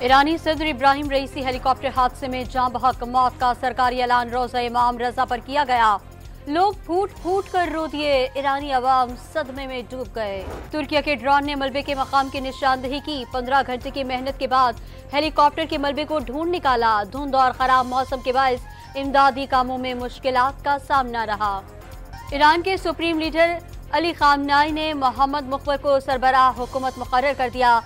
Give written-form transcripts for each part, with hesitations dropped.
ईरानी सदर इब्राहिम रईसी हेलीकॉप्टर हादसे में जान बहक मौत का सरकारी ऐलान रोज़ा इमाम रजा पर किया गया। लोग फूट फूट कर रो दिए, ईरानी अवाम सदमे में डूब गए। तुर्किया के ड्रोन ने मलबे के मकाम की निशानदही की। 15 घंटे की मेहनत के बाद हेलीकॉप्टर के मलबे को ढूंढ निकाला। धुंध और खराब मौसम के बायस इमदादी कामों में मुश्किलात का सामना रहा। ईरान के सुप्रीम लीडर अली खामनाई ने मोहम्मद मुख्बर को सरबराह हुकूमत मुकर्रर कर दिया।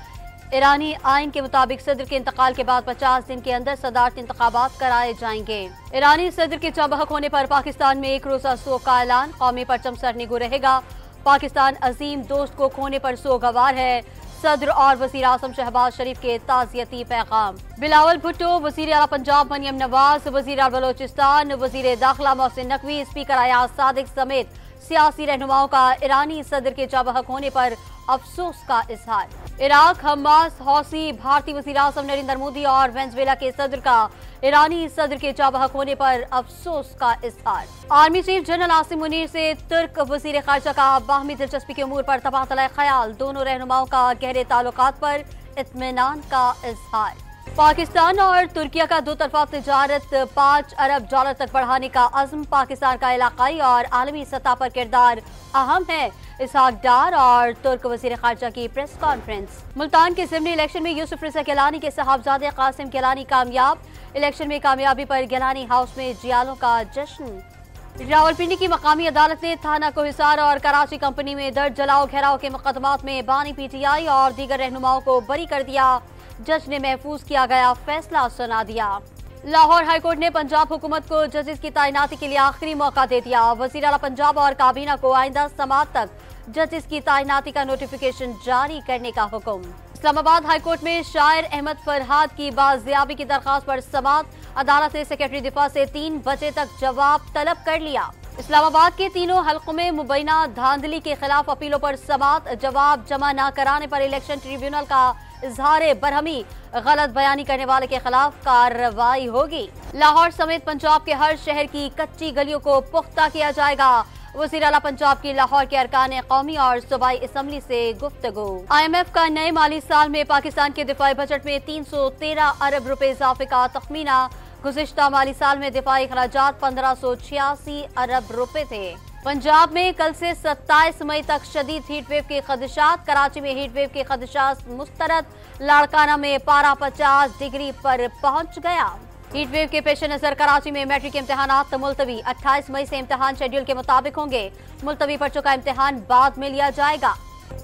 ईरानी आइन के मुताबिक सदर के इंतकाल के बाद 50 दिन के अंदर सदारती इंतखाबात कराए जाएंगे। ईरानी सदर के चाबहक होने पर पाकिस्तान में एक रोजा सोग का ऐलान। कौमी परचम सरनिगू रहेगा। पाकिस्तान अजीम दोस्त को खोने पर सोगवार है। सदर और वजीर आजम शहबाज शरीफ के ताज़ियती पैगाम। बिलावल भुट्टो, वजीर आला पंजाब मरियम नवाज, वजीर आला बलोचिस्तान, वजीर दाखिला मोहसिन नकवी, स्पीकर अयाज सादिक समेत सियासी रहनुमाओं का ईरानी सदर के चाबहक होने पर अफसोस का इजहार। इराक, हमास, हौसी, भारतीय वजीर आजम नरेंद्र मोदी और वेनेजुएला के सदर का ईरानी सदर के चाबहक होने पर अफसोस का इजहार। Army chief general Asim Munir से तुर्क वजीर खारजा का बाहमी दिलचस्पी के उमूर पर तबादला ख्याल। दोनों रहनुमाओं का गहरे ताल्लुकात पर इत्मीनान का इजहार। पाकिस्तान और तुर्किया का दो तरफा तिजारत 5 अरब डॉलर तक बढ़ाने का अज़्म। पाकिस्तान का इलाकाई और आलमी सतह पर किरदार अहम है। इसहाक डार और तुर्क वजीर खारजा की प्रेस कॉन्फ्रेंस। मुल्तान के ज़िमनी इलेक्शन में यूसुफ रज़ा गिलानी के साहबजादे कासिम गिलानी कामयाब। इलेक्शन में कामयाबी पर गिलानी हाउस में जियालों का जश्न। रावलपिंडी की मकामी अदालत ने थाना कोहिसार और कराची कंपनी में दर्ज जलाओ घेराव के मुकदमात में बानी PTI और दीगर रहनुमाओं को बरी कर दिया। जज ने महफूज किया गया फैसला सुना दिया। लाहौर हाईकोर्ट ने पंजाब हुकूमत को जजेस की तैनाती के लिए आखिरी मौका दे दिया। वजीर आला पंजाब और काबीना को आइंदा समात तक जजेस की तैनाती का नोटिफिकेशन जारी करने का हुक्म। इस्लामाबाद हाईकोर्ट में शायर अहमद फरहाद की बाजियाबी की दरखास्त पर समात। अदालत ने सेक्रेटरी दिफा से 3 बजे तक जवाब तलब कर लिया। इस्लामाबाद के तीनों हलकों में मुबैना धांधली के खिलाफ अपीलों पर समात। जवाब जमा न कराने पर इलेक्शन ट्रिब्यूनल का इजहार बरहमी। गलत बयानी करने वाले के खिलाफ कार्रवाई होगी। लाहौर समेत पंजाब के हर शहर की कच्ची गलियों को पुख्ता किया जाएगा। वज़ीर आला पंजाब की लाहौर के अरकान कौमी और सूबाई असम्बली से गुफ्तगू। IMF का नए माली साल में पाकिस्तान के दिफाई बजट में 313 अरब रुपए इजाफे का तखमीना। गुज़िश्ता माली साल में दिफाई खराजात 1586 अरब रुपए थे। पंजाब में कल से 27 मई तक शदीद हीट वेव के खदशात। कराची में हीट वेव के खदशात मुस्तरद। लाड़काना में पारा 50 डिग्री पर पहुंच गया। हीट वेव के पेश नजर कराची में मैट्रिक के इम्तहानात मुलतवी। 28 मई से इम्तहान शेड्यूल के मुताबिक होंगे। मुलतवी पर्चों का इम्तहान बाद में लिया जाएगा।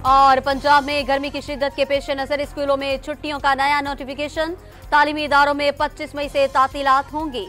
और पंजाब में गर्मी की शिद्दत के पेश नजर स्कूलों में छुट्टियों का नया नोटिफिकेशन। तालीमी इदारों में 25 मई से तातीलात होंगी।